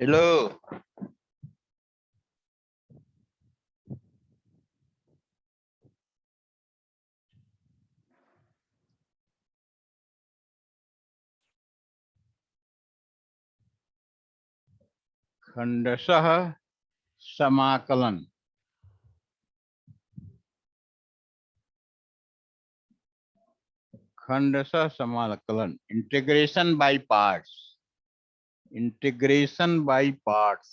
Hello. खंडशः समाकलन। खंडशः समाकलन integration by parts. Integration by parts.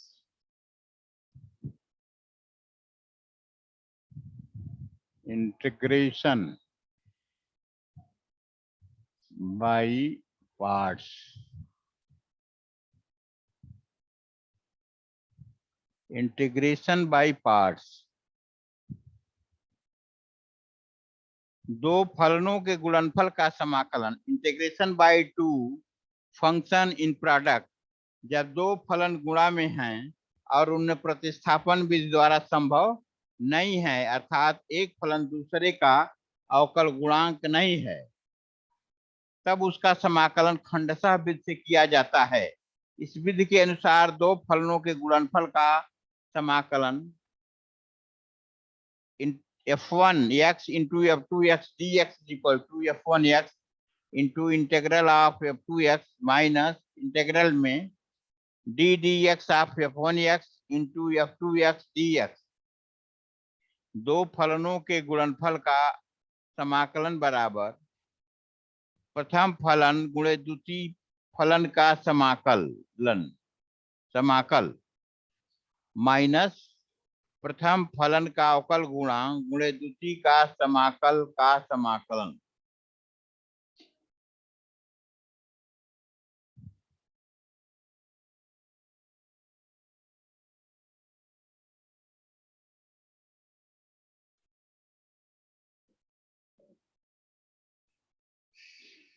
Integration by parts. Integration by parts. दो फलनों के गुणनफल का समाकलन integration by two function in product. जब दो फलन गुणा में हैं और उनमें प्रतिस्थापन विधि द्वारा संभव नहीं है, अर्थात एक फलन दूसरे का अवकल गुणांक नहीं है, तब उसका समाकलन खंडशः विधि से किया जाता है। इस विधि के अनुसार दो फलनों के गुणनफल का समाकलन f1x into f2x dx equal to f1x into integral of f2x minus integral में d dx of f1x into f2x dx। दो फलनों के गुणनफल का समाकलन बराबर प्रथम फलन गुणे द्वितीय फलन का समाकल माइनस प्रथम फलन का अवकल गुणांक गुणे द्वितीय का समाकलन।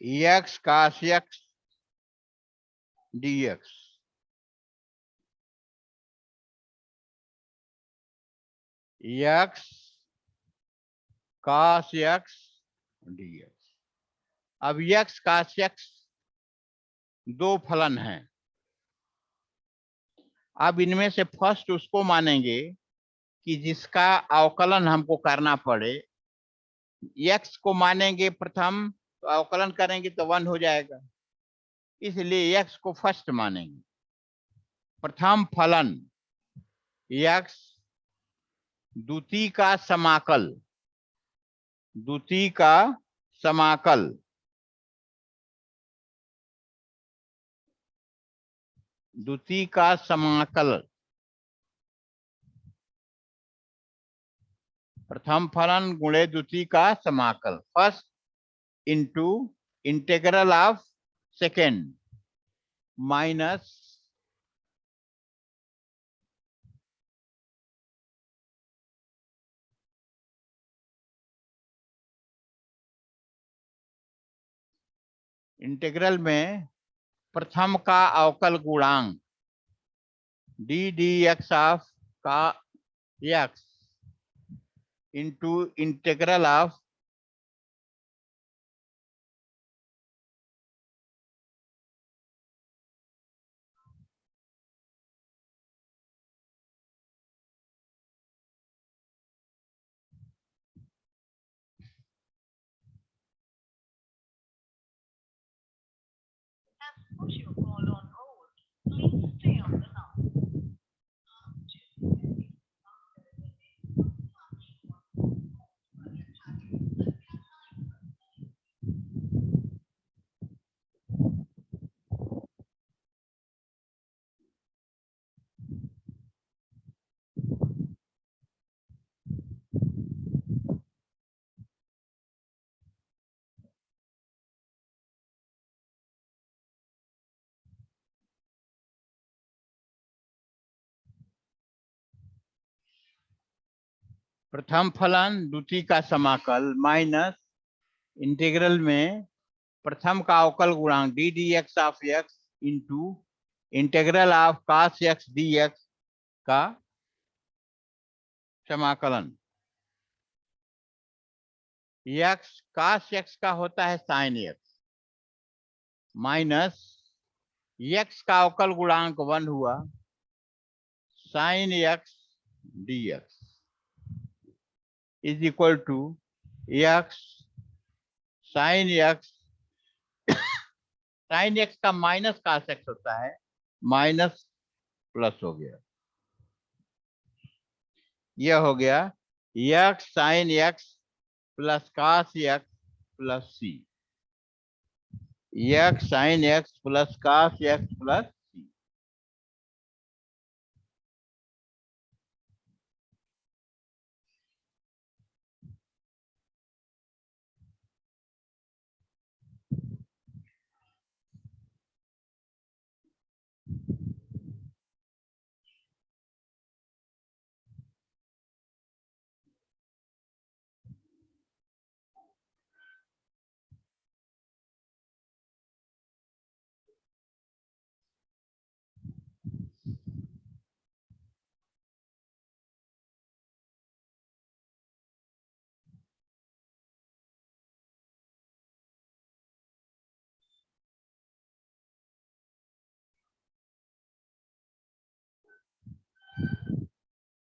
x cos x dx। x cos x dx। अब x cos x दो फलन हैं। अब इनमें से फर्स्ट उसको मानेंगे कि जिसका अवकलन हमको करना पड़े। x को मानेंगे प्रथम, तो अवकलन करेंगे तो 1 हो जाएगा, इसलिए x को फर्स्ट मानेंगे। प्रथम फलन x द्वितीय का समाकल प्रथम फलन गुणे द्वितीय का समाकल first into integral of second minus integral में प्रथम का अवकल गुणांक डी डी एक्स ऑफ का x into integral of Put your call on hold. Please stay on the line. प्रथम फलन द्वितीय का समाकल माइनस इंटीग्रल में प्रथम का अवकल गुणांक D D x of x into integral of cos x dx का समाकलन। x cos x का होता है sin x माइनस x का अवकल गुणांक 1 हुआ sin x dx is equal to x sin x, sin x का माइनस cos x होता है, माइनस प्लस हो गया, यह हो गया x sin x plus cos x plus c, x sin x plus cos x plus c।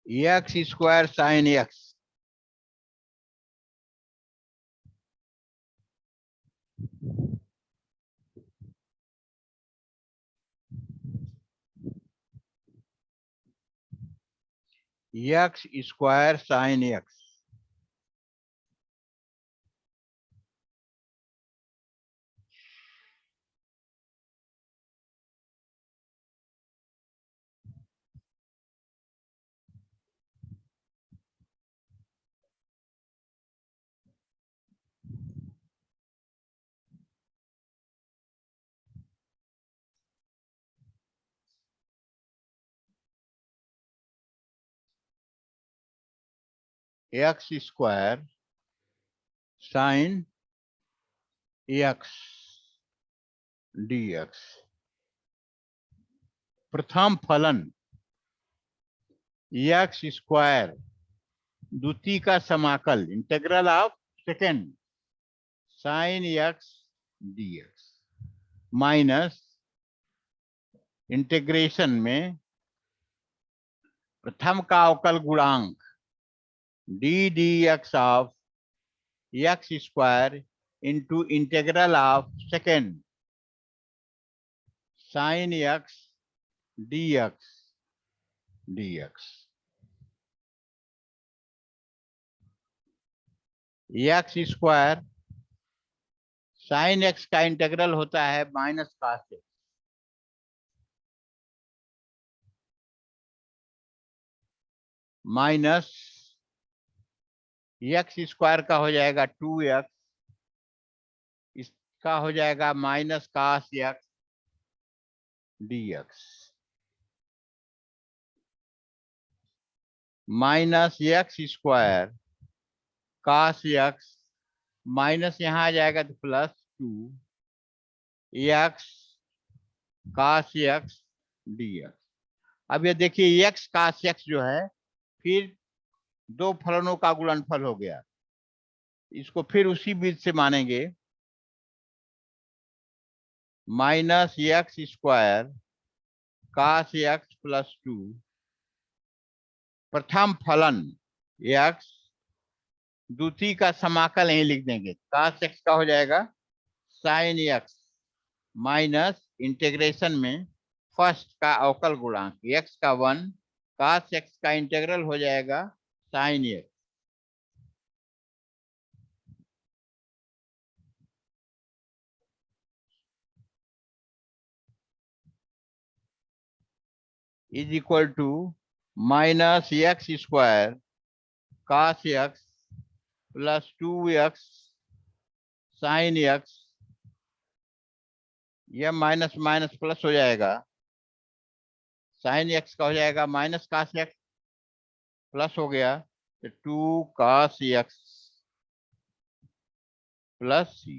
x square sin x x square sin x x square sin x dx, प्रथम फलन x square द्वितीय का समाकल integral of second sin x dx minus integration में प्रथम का अवकल गुणांक d dx of x square into integral of second sin x dx dx, x square sin x का इंटीग्रल होता है minus cos x, minus x square का हो जाएगा 2x, इसका हो जाएगा minus cos x dx, minus x square cos x, minus यहाँ आ जाएगा तो plus 2x cos x dx। अब ये देखिए x cos x जो है फिर दो फलनों का गुणनफल हो गया, इसको फिर उसी बीज से मानेंगे, minus x square cos x plus 2, प्रथम फलन x, द्वितीय का समाकल यही लिख देंगे, cos x का हो जाएगा sin x माइनस इंटीग्रेशन में फर्स्ट का अवकल गुणांक x का 1, cos x का इंटीग्रल हो जाएगा sin x, is equal to minus x square cos x plus 2x sin x, यह माइनस माइनस प्लस हो जाएगा, sin x का हो जाएगा माइनस cos x, प्लस हो गया तो 2 cos x प्लस c,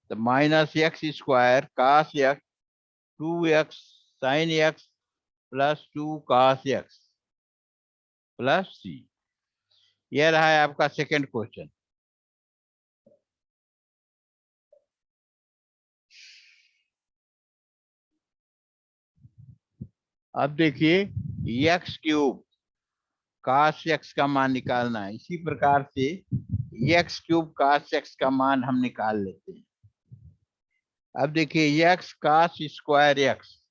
तो minus x square cos x 2x sin x plus 2 cos x plus c। यह रहा है आपका सेकेंड क्वेश्चन। अब देखिए एक्स क्यूब cos x का मान निकालना है, इसी प्रकार से एक्स क्यूब cos x का मान हम निकाल लेते हैं। अब देखिए x cos square x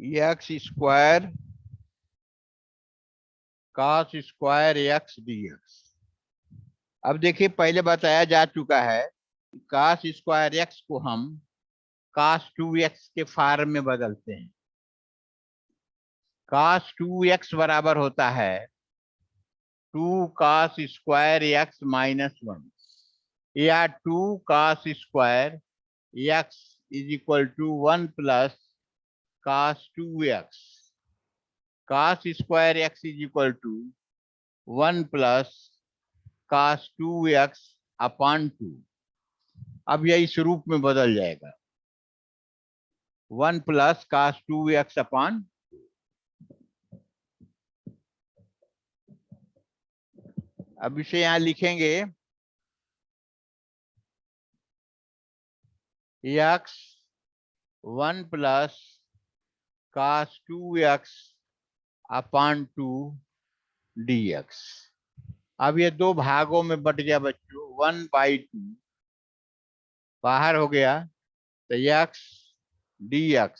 x square cos square x dx। अब देखिए पहले बताया जा चुका है cos स्क्वायर x को हम cos 2x के फॉर्म में बदलते हैं। cos 2x बराबर होता है 2 cos स्क्वायर x माइनस 1 या 2 cos square x is equal to 1 plus cos 2x। cos square x is equal to 1 plus cos 2x upon 2। अब यह इस रूप में बदल जाएगा 1 प्लस cos 2x अपॉन। अब इसे यहां लिखेंगे x 1 plus cos 2x upon 2 dx। अब ये दो भागों में बट गया बच्चों, 1/2 बाहर हो गया तो x dx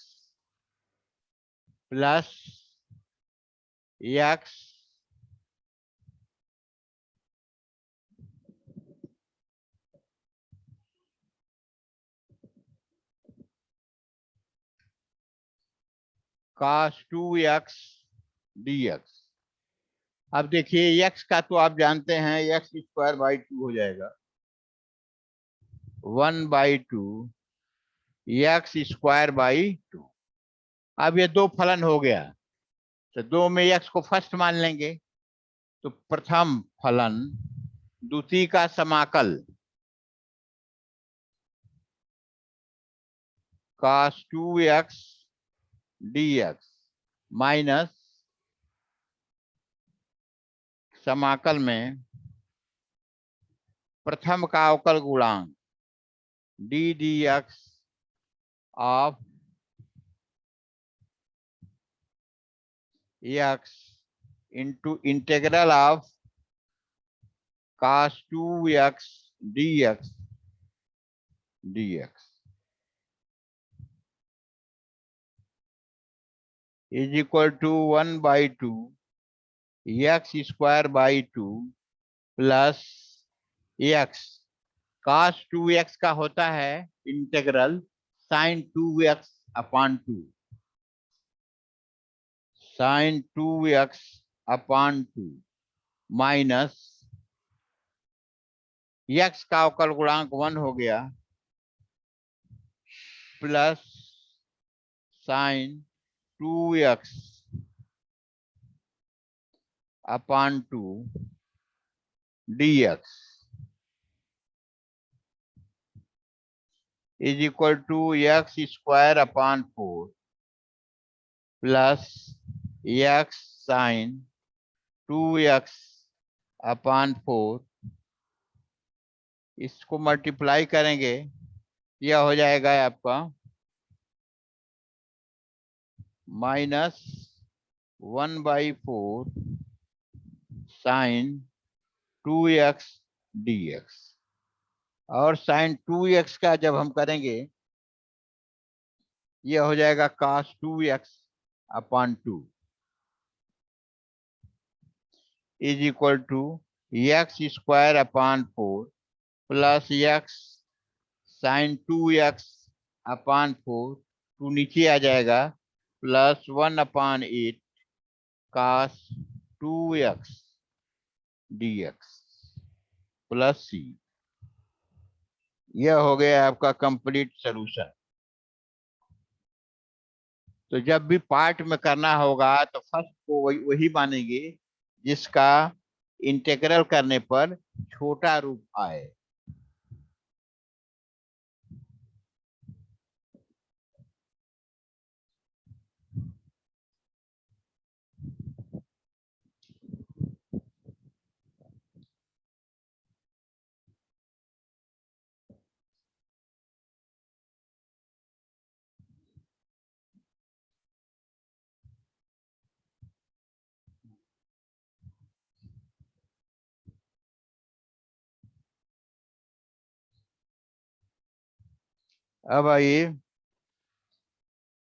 plus x cos 2x dx। अब देखिए x का तो आप जानते हैं x स्क्वायर बाई 2 हो जाएगा 1/2 x स्क्वायर बाई 2। अब ये दो फलन हो गया तो दो में x को फर्स्ट मान लेंगे तो प्रथम फलन द्वितीय का समाकल cos 2x dx माइनस समाकल में प्रथम का अवकल गुणांक d dx of x into integral of cos 2x dx dx is equal to 1/2 x square by 2 plus x cos 2x का होता है integral sin 2x upon 2 sin 2x upon 2 minus x का अवकल गुणांक 1 हो गया plus sin 2x upon 2 dx is equal to x square upon 4 plus x sin 2x upon 4। इसको multiply करेंगे यह हो जाएगा आपका माइनस 1/4 sin 2x dx। और sin 2x का जब हम करेंगे यह हो जाएगा cos 2x upon 2 is equal to x square upon 4 plus x sin 2x upon 4 2 नीचे आ जाएगा plus 1/8 cos 2x dx plus c। यह हो गया आपका कंप्लीट सॉल्यूशन। तो जब भी पार्ट में करना होगा तो फर्स्ट को वही मानेंगे जिसका इंटीग्रल करने पर छोटा रूप आए। अब आइए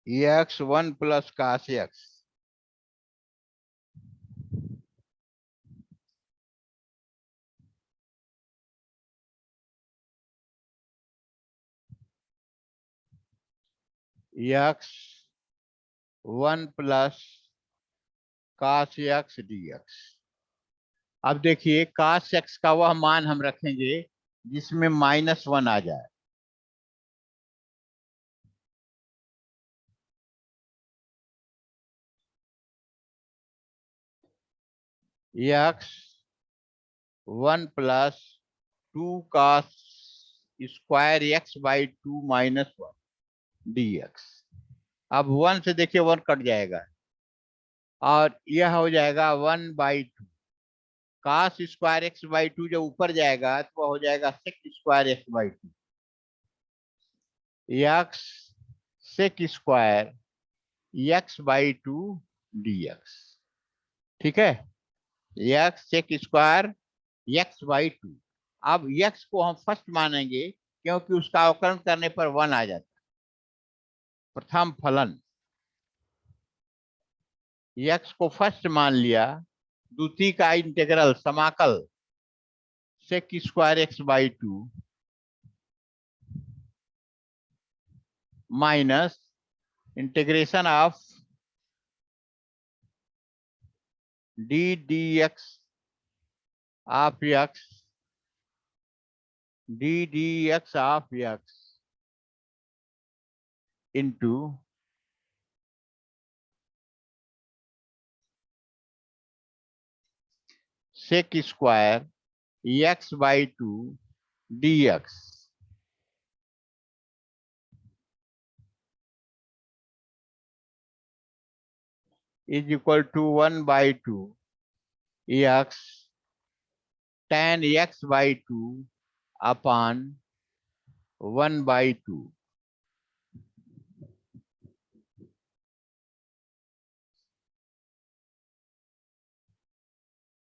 एक्स वन प्लस काश एक्स, एक्स वन प्लस काश एक्स डी एक्स। अब देखिए काश एक्स का वह मान हम रखेंगे जिसमें -1 आ जाए। एक्स वन प्लस 2 काश square x by 2 -1 D x. अब 1 से देखिए 1 कट जाएगा और यह हो जाएगा 1/2। काश स्क्वायर एक्स बाई 2 जब ऊपर जाएगा तो वह हो जाएगा sec square x by 2। X sec square x by 2 d x. ठीक है, x sec square x by 2। अब एक्स को हम फर्स्ट मानेंगे क्योंकि उसका अवकलन करने पर 1 आ जाता है। प्रथम फलन एक्स को फर्स्ट मान लिया, द्वितीय का इंटीग्रल समाकल sec square x by 2 minus integration of d D x of x d D x of x into sec square x by 2 d x is equal to 1/2 x tan x by 2 upon 1/2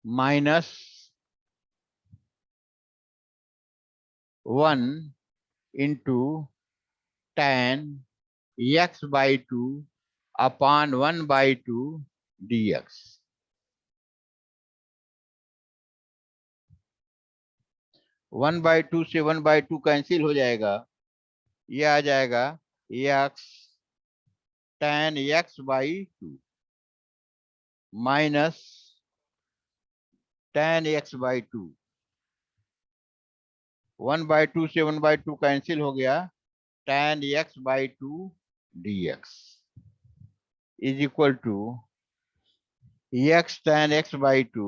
minus 1 into tan x by 2 upon 1/2 d x. 1/2 से 1/2 cancel हो जाएगा, यह आ जाएगा x tan x by 2 minus tan x by 2। 1/2 से 1/2 cancel हो गया, tan x by 2 d x is equal to x tan x by 2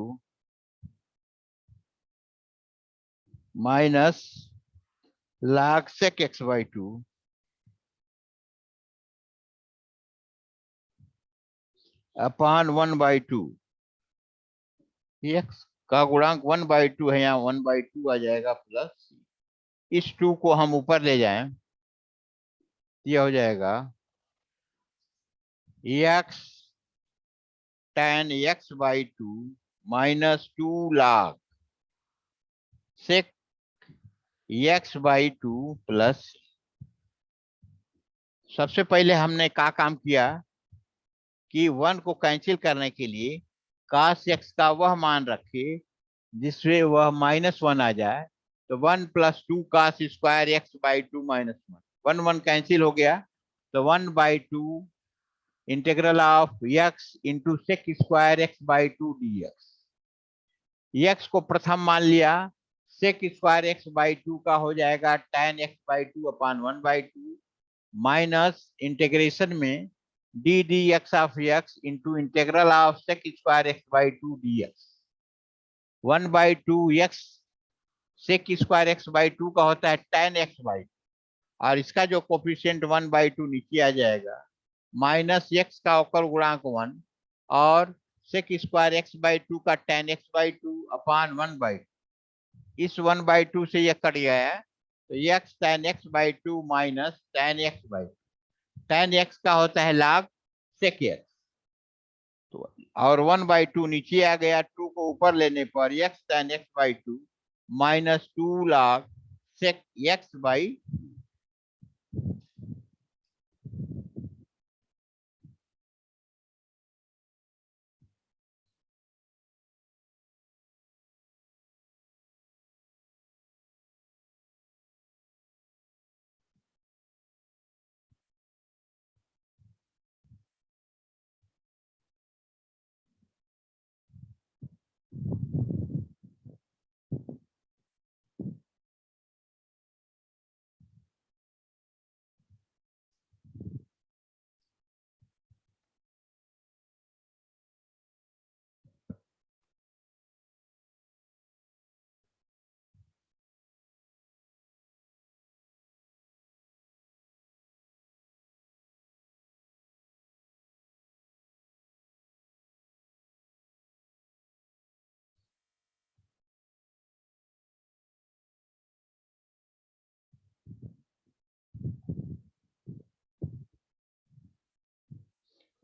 minus log sec x by 2 upon 1/2। X का गुणांक 1/2 है, यहाँ 1/2 आ जाएगा प्लस इस 2 को हम ऊपर ले जाएं, यह हो जाएगा x tan x by 2 minus 2 log sec x by 2 plus. सबसे पहले हमने क्या काम किया कि 1 को कैंसिल करने के लिए काश एक्स का वह मान रखे जिससे वह -1 आ जाए, तो 1 + 2 काश स्क्वायर एक्स बाई 2 -1 1 कैंसिल हो गया, तो 1/2 integral of x into sec square x by 2 d x. X को प्रथम मान लिया, सेक स्क्वायर एक्स बाई 2 का हो जाएगा tan x by 2 upon 1/2 minus integration में d dx of x into integral of sec square x by 2 dx. 1 by 2 x sec square x by 2 का होता है tan x by, और इसका जो कोफिशिएंट 1 by 2 नीचे आ जाएगा, माइनस x का अवकल गुणांक 1 और sec स्क्वायर x by 2 का tan x by 2 upon 1 by 2. इस 1 by 2 से यह कट गया है, तो x tan x by 2 minus tan x by 2. tan x का होता है log sec x, तो और 1 by 2 नीचे आ गया, 2 को ऊपर लेने पर x tan x by 2 minus 2 log sec x by 2.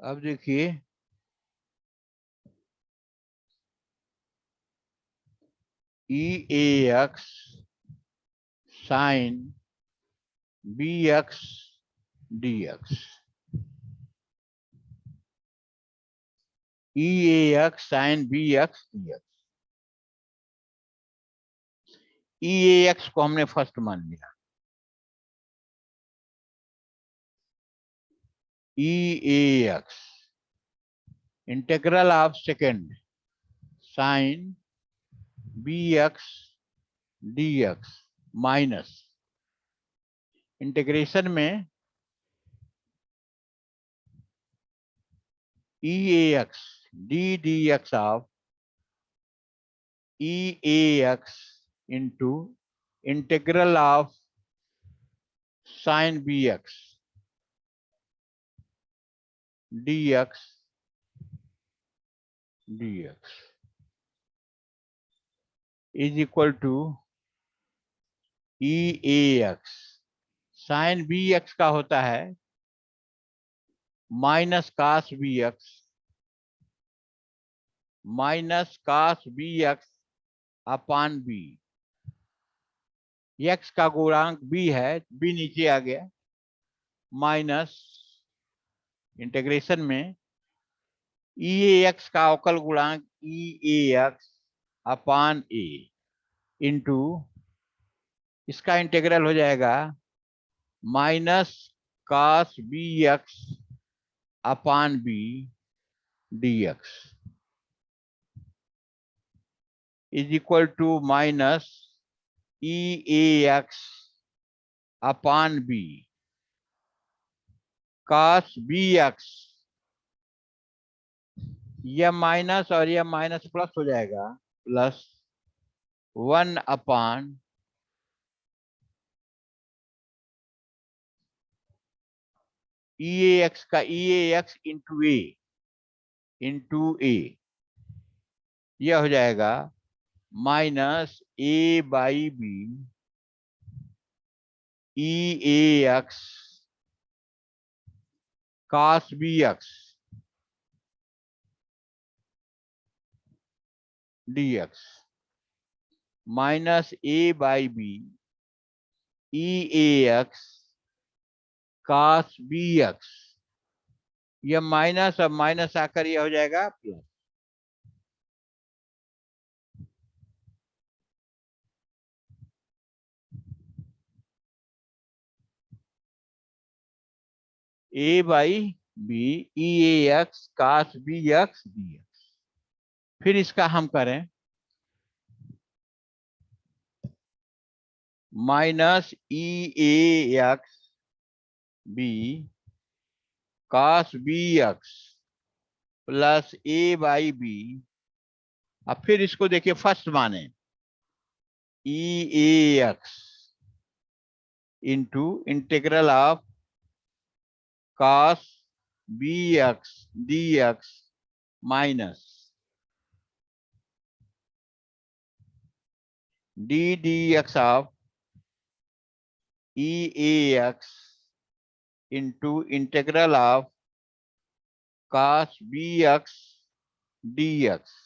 अब देखिए EAX sin BX DX. EAX sin BX DX. EAX को हमने फर्स्ट मान लिया, EAX integral of second sin BX DX minus integration में EAX d dx of EAX into integral of sin BX dx dx is equal to EAX sin BX का होता है minus cos BX upon B. x का गुणांक b है, b नीचे आ गया, माइनस इंटीग्रेशन में EAX का अवकल गुणांक EAX अपान a इंटू इसका इंटीग्रल हो जाएगा minus cos BX upon b dx is equal to minus EAX upon b cos BX. यह माइनस और यह माइनस प्लस हो जाएगा, प्लस 1 अपान EAX का EAX इंटू ए, यह हो जाएगा minus a by B EAX cos BX dx minus a by B EAX cos BX. यह माइनस और माइनस आकर यह हो जाएगा plus. a by B EAX cos BX dx. फिर इसका हम करें minus EAX B cos B x plus A by B. अब फिर इसको देखिए फर्स्ट माने E A X into integral of cos B x D x minus D D x of E A X into integral of cos B x D X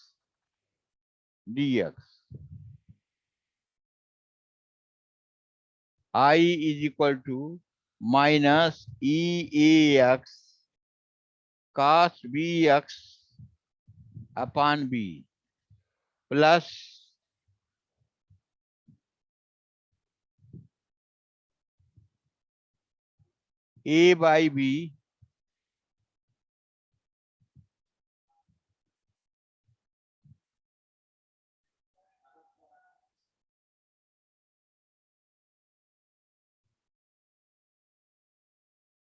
I is equal to minus E A X cos B X upon B plus A by B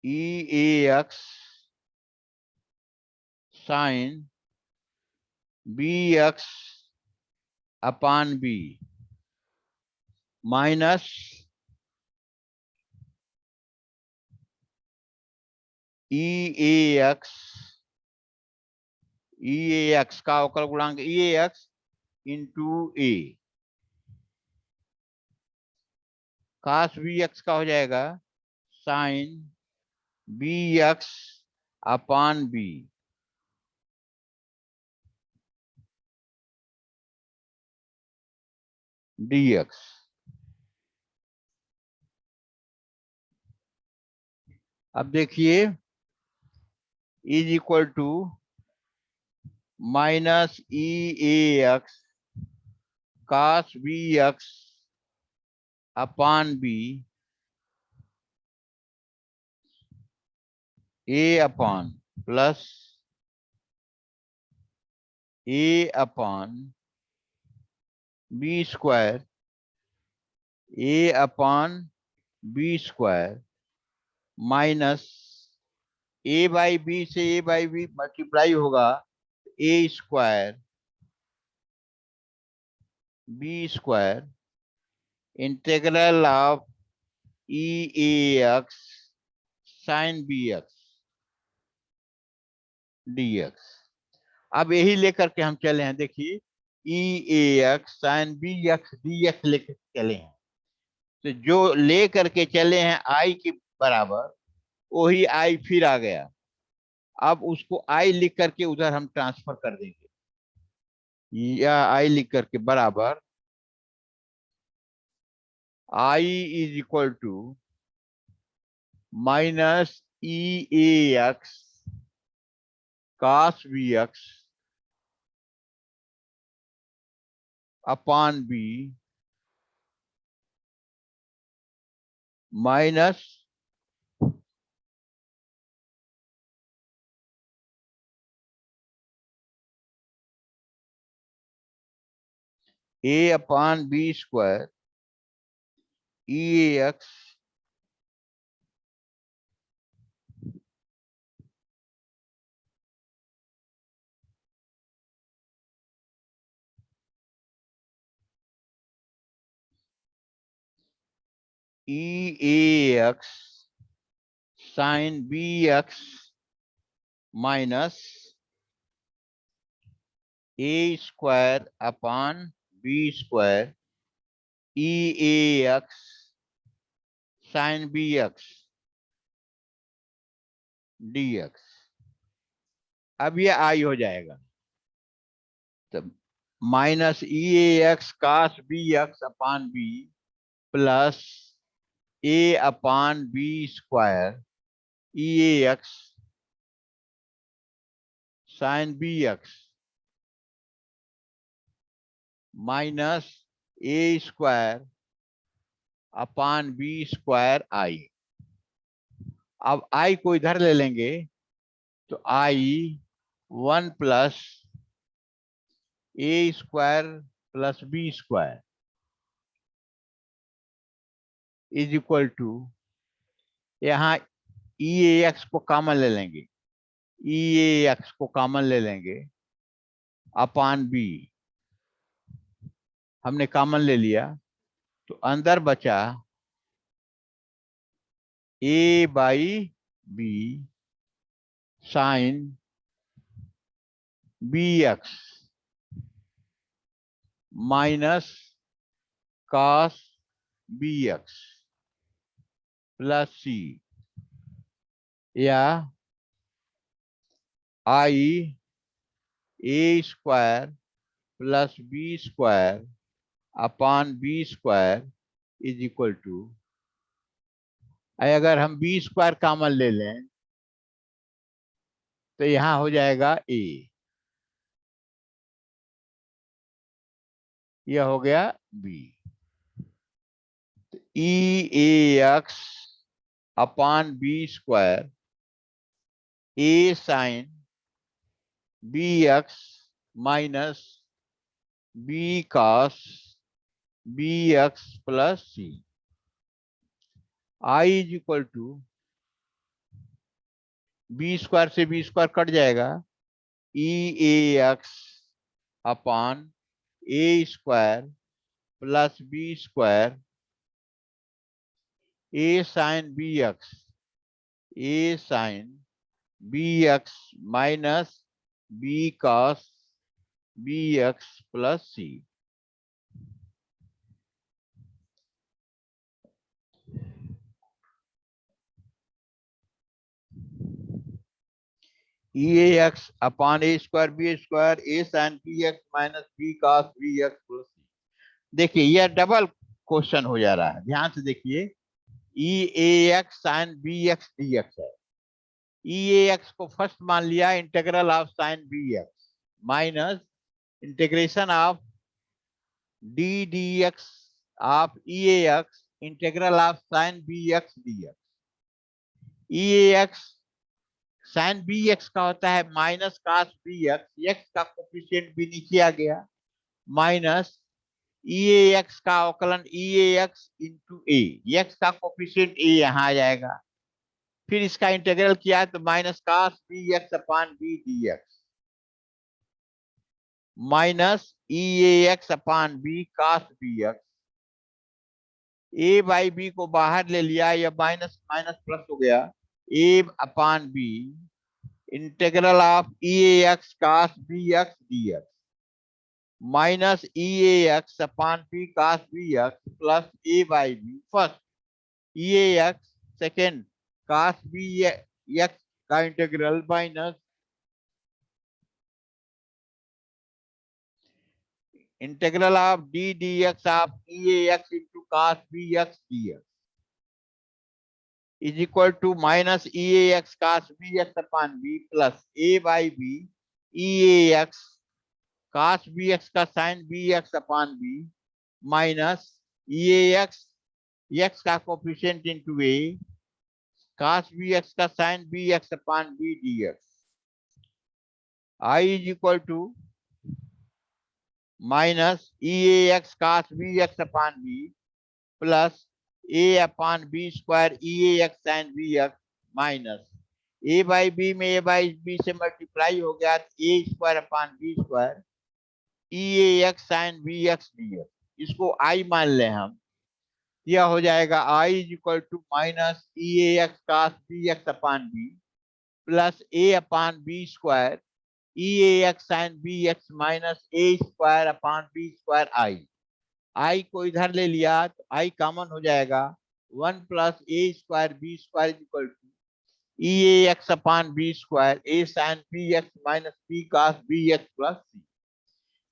E A X sin B X upon B minus E A X का अवकल गुणांक E A X into A cos B X का हो जाएगा sin B x upon B D x. अब देखिए is equal to minus E A x cos B x upon B A upon plus A upon B square A upon B square minus A by B से A by B multiply होगा A square B square integral of E A X sine B x D x. अब यही लेकर के हम चले हैं, देखिए ई ए X sine B x D X लेकर चले हैं, तो जो लेकर के चले हैं आई के बराबर वही आई फिर आ गया। अब उसको आई लिख करके उधर हम ट्रांसफर कर देंगे, या आई लिख करके बराबर I is equal to minus E A x cos B x upon b minus a upon B square e x e x sine B x minus a square upon B square e x sine B x D x. अब ये I हो जाएगा, तो minus e x cos b x upon b plus A upon B square e x sine B x minus a square upon B square I. अब I को इधर ले लेंगे तो I 1 plus a square plus b square is equal to, यहाँ e ए x को common ले लेंगे, ई ए एक्स को कॉमन ले लेंगे अपान बी, हमने कॉमन ले लिया तो अंदर बचा a by b sine B x minus cos b x plus c, या I a square plus b square upon b square is equal to, अगर हम बी स्क्वायर कॉमन ले लें तो यहां हो जाएगा ए, यह हो गया b, e A x upon b square a sine B x minus b cos b x plus c, I is equal to b square से बी स्क्वायर कट जाएगा, e A x upon a square plus b square a sine B x, a sine B x minus b cos b x plus c, e x upon a square B square a sine B x minus b cos b x plus सी। देखिए यह double question हो जा रहा है, ध्यान से देखिए, e x sine B x D x है, ई एक्स को फर्स्ट मान लिया integral of sine B x minus integration of d D x of e x integral of sine B x D x, e x sine B x का होता है minus cos b x, x का coefficient भी नीचे आ गया, minus e x का अवकलन e x into a, x का कोफिशिएंट ए यहाँ आ जाएगा, फिर इसका इंटीग्रल किया तो minus cos b x upon b D x minus e x upon b cos b x, a by b को बाहर ले लिया, यह माइनस माइनस प्लस हो गया, a upon b integral of e x cos b x D x minus e x upon b cos b x plus A by b first e x second cos b x का integral minus integral of d D x of e x into cos b x D x is equal to minus e x cos b x upon b plus A by b e x cos b x का sine B x upon b minus e x का coefficient into a cos bx का sin bx upon b dx, I is equal to minus e x cos bx upon b plus a upon b square e x sine B x minus a by b में a by B से multiply हो गया a square upon b square e x sine B x D x, इसको I मान लें हम, यह हो जाएगा I is equal to minus e x cos b x upon b plus a upon b square e x sine B x minus a square upon b square I को इधर ले लिया तो आई कॉमन हो जाएगा, 1 plus a square B square is equal to e x upon b square a sine B x minus b cos b x plus c,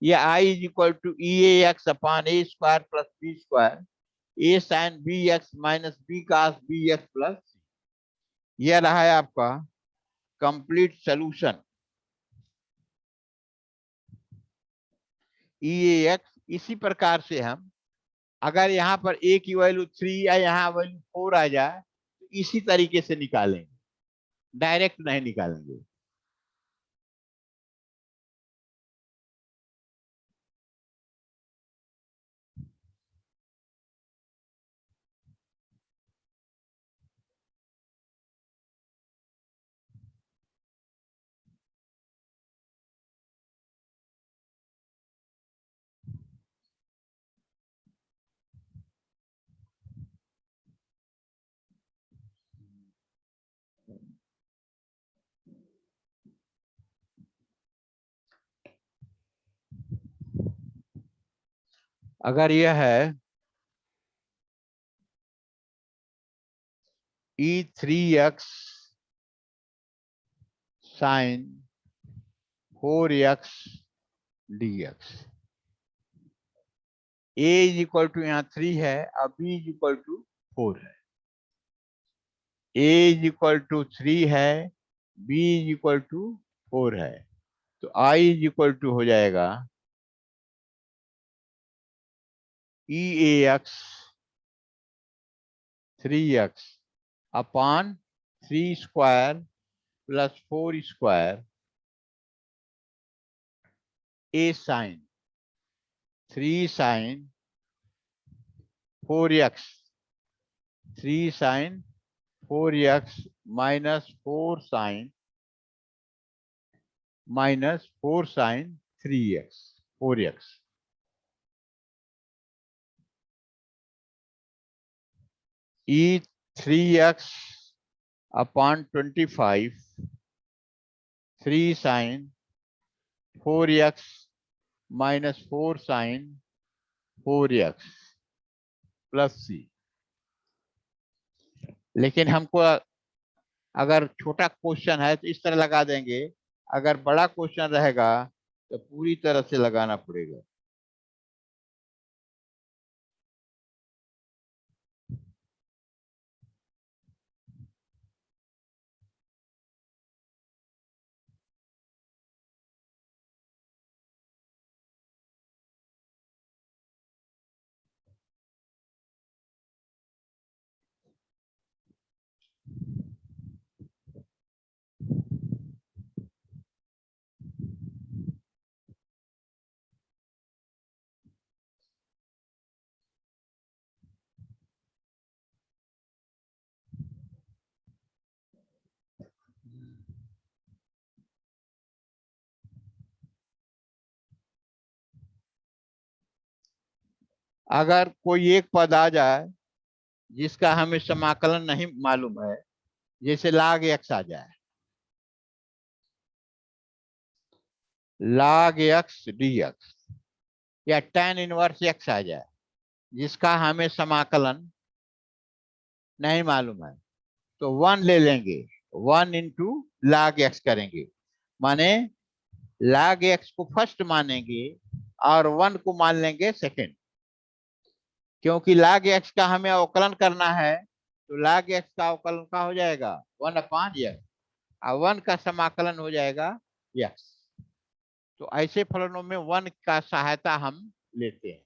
ये I is equal to e x upon a square plus b square a sine B x minus b cos b x plus c, यह रहा है आपका complete solution ई x. इसी प्रकार से हम अगर यहाँ पर ए की वैल्यू 3 या यहाँ वैल्यू 4 आ जाए तो इसी तरीके से निकालेंगे, डायरेक्ट नहीं निकालेंगे। अगर यह है E3x sine 4x dx, a is equal to यहाँ 3 है और b इज इक्वल टू 4 है। a इज इक्वल टू 3 है, b इज इक्वल टू 4 है, तो i इज इक्वल टू हो जाएगा EAX 3x upon 3 square plus 4 square a sine 3 sine 4x 3 sine 4x minus 4 sine 4x E3x upon 25 3 sin 4x minus 4 sin 4x plus c। लेकिन हमको अगर छोटा question है तो इस तरह लगा देंगे, अगर बड़ा क्वेश्चन रहेगा तो पूरी तरह से लगाना पड़ेगा। अगर कोई एक पद आ जाए जिसका हमें समाकलन नहीं मालूम है, जैसे log x आ जाए, log x dx या tan इनवर्स x आ जाए जिसका हमें समाकलन नहीं मालूम है, तो 1 ले लेंगे, 1 इंटू log x करेंगे, माने log x को फर्स्ट मानेंगे और 1 को मान लेंगे सेकंड। क्योंकि log x का हमें अवकलन करना है तो log x का अवकलन का हो जाएगा 1 अपॉन x और 1 का समाकलन हो जाएगा x। तो ऐसे फलनों में 1 का सहायता हम लेते हैं।